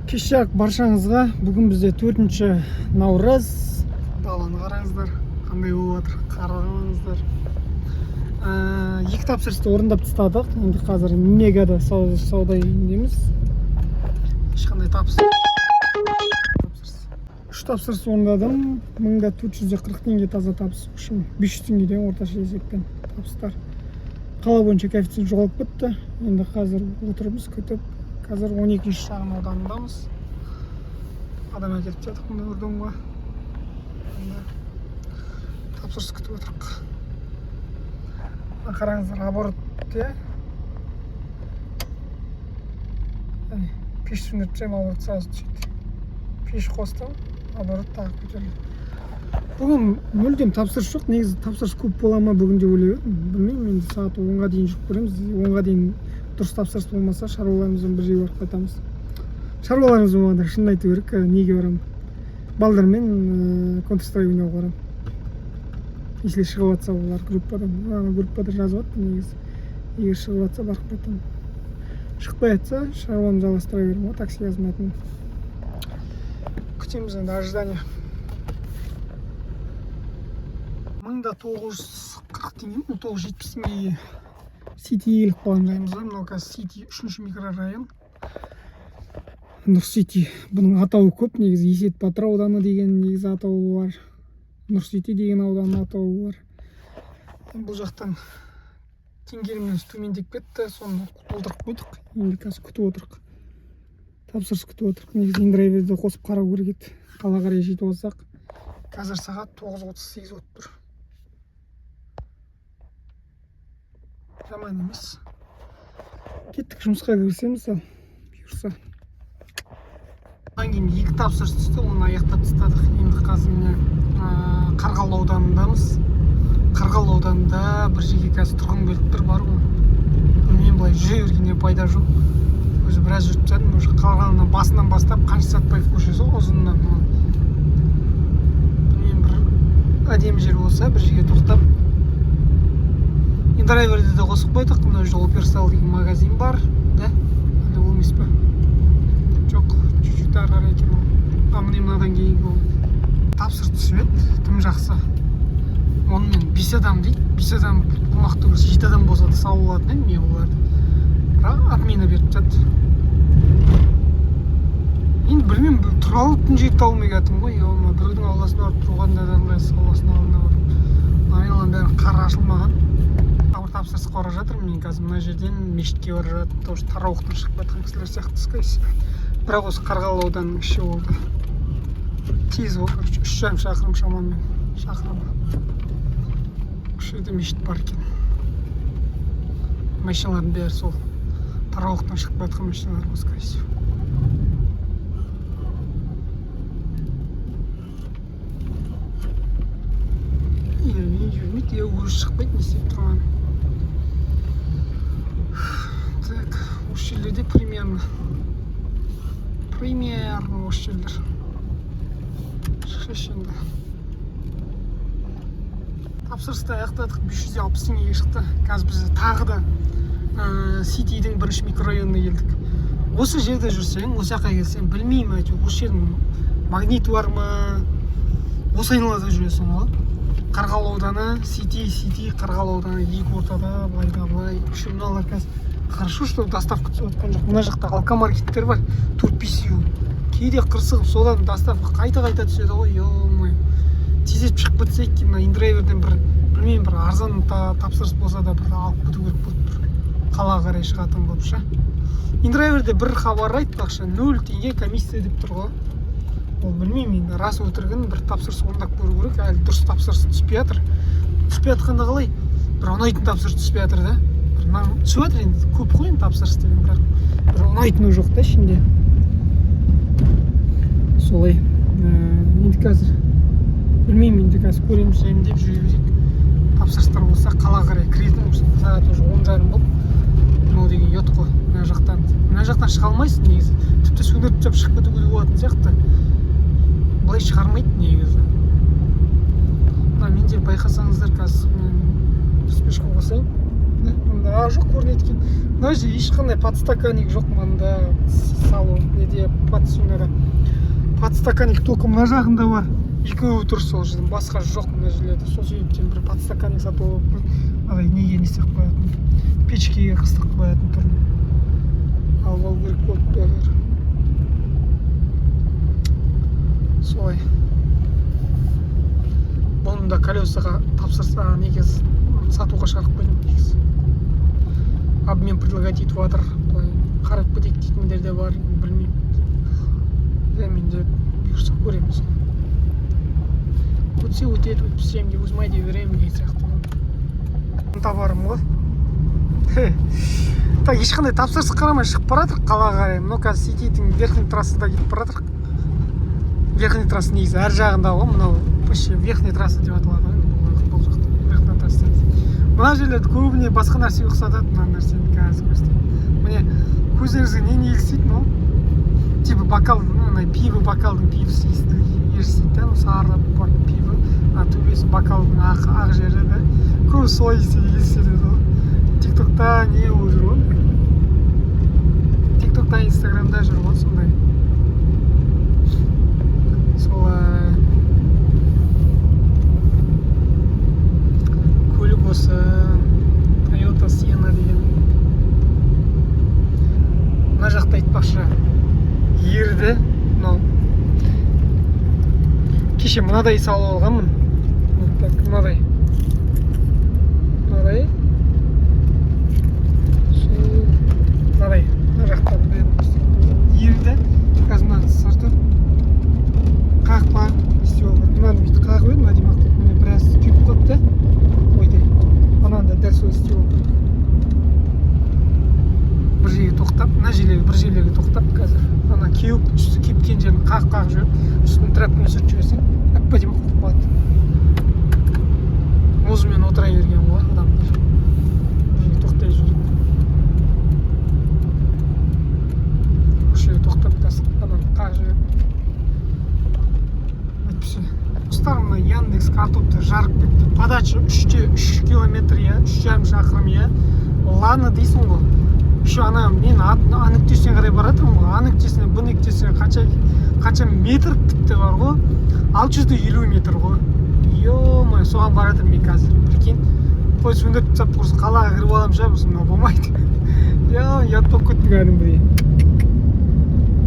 Кешек баршаңызға. Бүгін бізде 4-ші наурыз. Даланы қараңыздар, қандай болып жатыр, қараңыздар. Екі тапсырысты орындап тастадық. Енді қазір Мегада сауда үйіндеміз. Ешқандай тапсырыс. 3 тапсырыс орындадым. 1440 теңге таза табыс. 500 теңгеден орташа есеппен табыстар. Қала бойынша коэффициент жоғалып кетті. Енді қазір отырмыз, күтіп. Қазір 12-ші шағын ауданындамыз. Адам әкеліп жатық мына үрдіңға. Тапсырыс күтіп отырық. Қараңыздар, оборот, пеш сөндіріп оборот сразу түседі. Пеш қостым, оборот тағы көтерілді. Бүгін мүлдем тапсырыс жоқ. Негізі тапсырыс көп бола ма бүгін деп ойлаймын. Білмеймін, енді сағат 10-ға дейін жүріп көреміз. 10-ға дейін дұрыс тапсырыс болмаса, шаруаларымыздан бір жей барып қайтамыз. Шаруаларымыз болғанда шынын айту керек, неге барамын? Балдармен Counter-Strike ойнауға барамын. Если шығып жатса олар группада жазып жатты негізі. Егер шығып жатса барып қайтамын. Шықпай жатса, шаруаны жалғастыра беремін, такси жазмайтын. Күтеміз енді ожидание. 1940 теңге, 1970 теңгеге Сити елік қалған жайымыз бар. Мынау қазір Сити 3-ші микрорайон. Нұр Сити. Бұның атауы көп. Негізі Есет Батыр ауданы деген негізі атауы бар. Нұр Сити деген ауданның атауы бар. Бұл жақтан теңгеріміз төмендеп кетті. Соны құтылдырып қойдық. Енді қазір күтіп отырық. Тапсырыс күтіп отырық. Негізі индрайверді қосып қарау керек еді. Қала қарай жетіп алсақ. Қазір сағат 9:38 өтіп тұр. Жаман емес. Кеттік жұмысқа кірісеміз ал. Бұйырса. Одан кейін 2 тапсырыс түсті, оны аяқтап тастадық. Енді қазір міне Қарғалы ауданындамыз. Қарғалы ауданында бір жерге қазір тұрғын келіп тұр, бар ғой. Білмеймін, былай жүре бергеннен пайда жоқ. Өзі біраз жүріп жатырмын. Уже Қарғалының басынан бастап Қаныш Сәтпаев көшесі ұзыннан. Білмеймін, бір әдемі жер болса, бір жерге тоқтап. Драйверді де қосып қойдық. Мына жерде Оперстал деген магазин бар, да? Әлі болмайсыз ба? Жоқ, чуть-чуть ары қарай екен ол. Міне мынадан кейінгі ол. Тапсырыс түсіп еді, тым жақсы. Онымен 5 адам дейді. 5 адам қомақты көрсе 7 адам болса да сау болатын еді, не оларды. Бірақ отмена беріп жатыр. Енді білмеймін, туралы түн жетті алмай кеттім ғой. Біреудің ауласына барып тұрған адамдар ауласына барып. Айналаның бәрі қар ашылмаған. Тапсырыс қора жатырмын. Мен қазір мына жерден мешітке бара жатырмын. Тоже Тарауықтан шығып жатқан кісілер сияқты скайсы. Бірақ осы Қарғалы ауданының іші болды. Тез болды. 3,5 шақырым шамамен. Осы жерде мешіт бар екен. Машиналардың бәрі сол Тарауықтан шығып жатқан машиналар ғой скайсы. Мен жүрмейді, өріс шықпайды, не істеп тұрған. Так, осы жерлерде примерно осы жерлер. Шықшы енді. Тапсырысты аяқтадық, 560 теңгеге шықты. Қазір біз тағы да Ситидің 1-ші микрорайонына келдік. Осы жерде жүрсең, осы жаққа келсең, білмеймін әйтеуір, осы жердің магнит бар ма? Осы айналада жүресің ғой. Қарғалы ауданы, Сити, Қарғалы ауданы, екі ортада, былай. Мыналар қазір хорошо, что доставка түсіп жатқан жоқ. Мына жақта алкомаркеттер бар, 4-5 үй. Кейде қырсығып, содан доставка қайта түседі ғой, ё-мой. Тезеп шығып кетсе екен, мына индрайверден білмеймін, бір арзан тапсырыс болса да бір алып кету керек болып тұр. Қалаға қарай шығатын болып ша. Индрайверде бір хабар айтпақшы, 0 теңге комиссия деп тұр ғой. Ол білмеймін, рас өтірігін бір тапсырыс орындап көру керек, әлі дұрыс тапсырыс түспей жатыр. Түспей жатқанда қалай? Бір ұнайтын тапсырыс түспей жатыр да. Түсіп жатыр енді, көп қой енді тапсырыс деген, бірақ бір ұнайтыны жоқ та ішінде. Солай. Енді қазір білмеймін, енді қазір көреміз деп жүре берейік. Тапсырыстар болса қала қарай кіретін болсын. Сағат уже 10:30 болып. Мынау деген ұят қой. Мына жақтан шыға алмайсың негізі. Тіпті сөндіріп тастап шығып кетуге болатын сияқты. Былай шығармайды негізі. Мен де байқасаңыздар, қазір мен вспышка қосайын. мында жоқ көрінеді екен. Мына жерде ешқандай подстаканник жоқ мында салу неде подсунада. Подстаканник только мына жағында бар. Екеуі тұр сол жерде, басқа жоқ мына жерлерде. Сол себептен бір подстаканник сатып алып, адай неге не істеп қоятын, печкеге қыстырып қоятын түрін алып алу керек болып бәрі. Солай. Бұны да колесаға тапсырса неге сатуға шығарып қойдым негізі. Обмен предлагать етіп жатыр. Былай қарап кетейік дейтіндер де бар, білмеймін. Мен де бұйырса көреміз. Өтсе өтеді, өтпесем де өзім айдай беремін деген сияқты. Табарым ғой. Так, ешқандай тапсырыс қарамай шығып баратыр қалаға қарай. Мынау қазір Ситидің верхний трассада кетіп баратыр. Верхний трасса негізі әр жағында ғой, мынау почти верхний трасса деп аталады ғой. Бұл жақта верхний трасса. Мына жерлерді көбіне басқа нәрсе ұқсатады, мына нәрсені қазір көрсетейін. Міне көздеріңізге не елестейді, мынау? Типа бокал, пиво бокалдың пивосы елестейді да, сары пиво, төбесі бокалдың ақ жері да. Көбі солай елестейді ғой. Тиктокта не жүр ғой? Тиктокта, инстаграмда жүр ғой сондай. Солай. Көлік осы Toyota Sienna деген. Мына жақта айтпақшы ерді, мынау. Кеше мынадай салып алғанмын. Мынадай. Мынадай. Мына жақта ерді. Қазір мына сырты қақпа істеу бар. Мынаны бүйтіп қағып едім, әдемі қылып. Міне біраз күйіп қалыпты. Ойдай. Мынаны да дәл сол істеу керек. Бір жерге тоқтап, мына жерлерге тоқтап қазір. Ана кеуіп, үсті кепкен жерін қағып жүріп, үстін трәппен сүртіп жіберсең, әп-әдемі қылып болады. Мұзымен отыра берген ғой адамдар. Бір жерге тоқтай жүріп. Осы жерге тоқтап, ананы қағып жүріп. Мына Яндекс картопты жарып кетті. Подача 3 километр, 3,5 шақырым, Лана дейсің ғой. Еще ана мен А нүктесіне қарай баратырмын ғой. А нүктесіне, Б нүктесіне қанша метр тіпті бар ғой? 650 метр ғой. Ё-май, соған баратырмын мен қазір. Прикинь, қой сөндіріп тастап тұрса қалаға кіріп аламын ша, болсын, мынау болмайды. Ұят болып кетті кәдімгідей.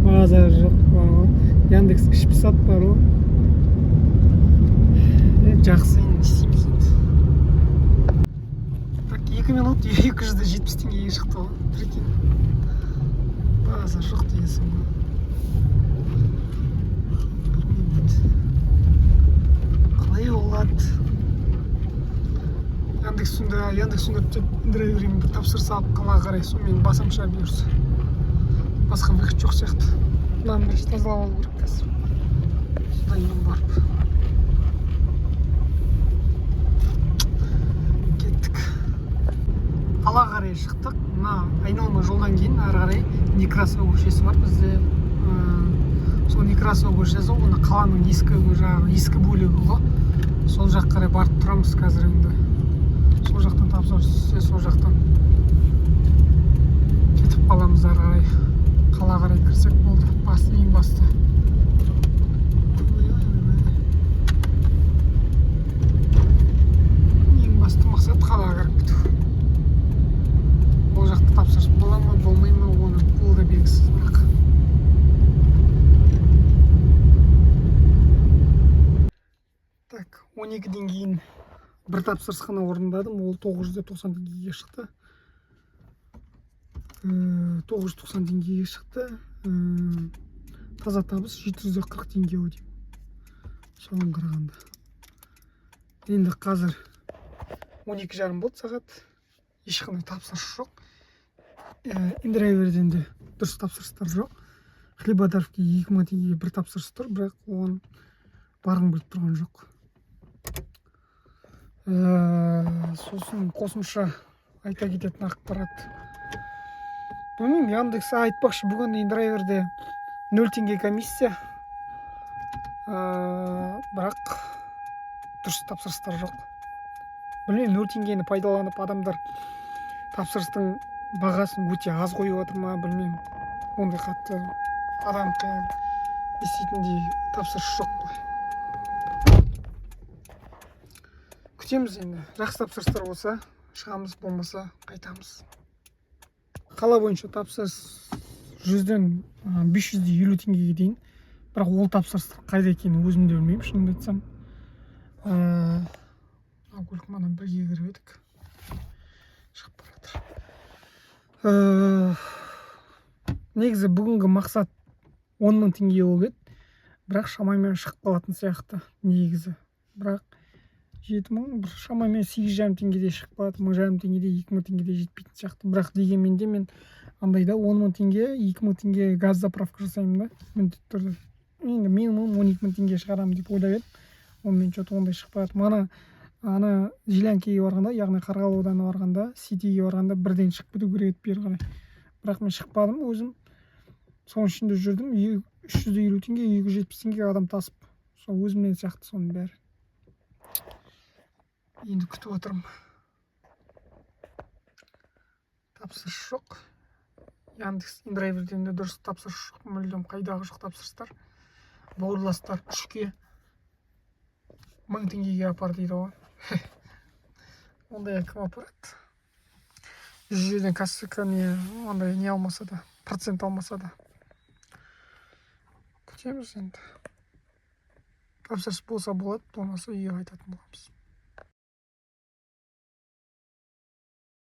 Базар жоқ. Яндекс ішіп сат бар ғой. Жақсы, енді істейміз енді. Так, 2 минут 270 теңгеге шықты ғой. Прикинь. Базар жоқ дейсің ғой. Қалай болады? Яндекс Сундерді індіре берейін, бір тапсырыс алып қалаға қарай, сонымен басам шыға бұйырса. Басқа выход жоқ сияқты. Мынаны бірінші тазалап алу керек қазір. Содан кейін барып. Қалаға қарай шықтық. Мына айналма жолдан кейін ары қарай Некрасова көшесі бар бізде. Сол Некрасова көшесі, оны қаланың ескі бөлігі ғой. Сол жақ қарай барып тұрамыз қазір енді. Сол жақтан тапсырыс, сол жақтан кетіп қаламыз ары қарай. Қалаға қарай кірсек болды. Ең басты. Ең басты мақсат қалаға кіріп кету. Ол жақта тапсырыс бола ма, болмай ма, оны ол да белгісіз бірақ. Так, 12-ден кейін бір тапсырыс қана орындадым, ол 990 теңгеге шықты. 990 теңгеге шықты. Таза табыс 740 теңге өтейм. Соған қарағанда. Енді қазір 12:30 болды сағат. Ешқандай тапсырыс жоқ. Индрайверден де дұрыс тапсырыстар жоқ. Хлебодаровке 2000 теңгеге бір тапсырыс тұр, бірақ оған барғым келіп тұрған жоқ. Сосын қосымша айта кететін ақпарат. Білмеймін, Яндекс айтпақшы, бүгін индрайверде 0 теңге комиссия. Бірақ дұрыс тапсырыстар жоқ. Білмеймін, 0 теңгені пайдаланып адамдар тапсырыстың бағасын өте аз қойып отыр ма білмеймін. Ондай қатты адам еститіндей тапсырыс жоқ қой. Күтеміз енді. Жақсы тапсырыстар болса шығамыз, болмаса қайтамыз. Қала бойынша тапсырыс 100-ден 550 теңгеге дейін. Бірақ ол тапсырыстар қайда екенін өзім де білмеймін, шынымды айтсам. Көлік мана бірге кіріп едік. Шығып бара жатыр. Негізі бүгінгі мақсат 10 000 теңге болып еді. Бірақ шамамен шығып қалатын сияқты негізі. Бірақ 7 000, шамамен 8,5 теңгеде шығып қалады, 1,500 теңгеде, 2,000 теңгеде жетпейтін сияқты. Бірақ дегенмен де мен андайда 10 000 теңге, 2,000 теңге газ заправка жасаймын да. Міндетті түрде. Енді минимум 12 000 теңге шығарамын деп ойлап едім. Онымен что-то ондай шықпады. Мана ана Желянкеге барғанда, яғни Қарғалы ауданы барғанда, Ситиге барғанда бірден шығып кету керек еді бері қарай. Бірақ мен шықпадым өзім. Соның ішінде жүрдім. 350 теңге, 270 теңге адам тасып. Сол өзімнен сияқты соның бәрі. Енді күтіп отырмын. Тапсырыс жоқ. Яндекс Индрайверден де дұрыс тапсырыс жоқ. Мүлдем қайдағы жоқ тапсырыстар. Бауырластар 3-ке 1000 теңгеге апар дейді ғой. Ондай кім апарады? 100 жерден кассака ондай не алмаса да, процент алмаса да. Күтеміз енді. Тапсырыс болса болады, болмаса үйге қайтатын боламыз.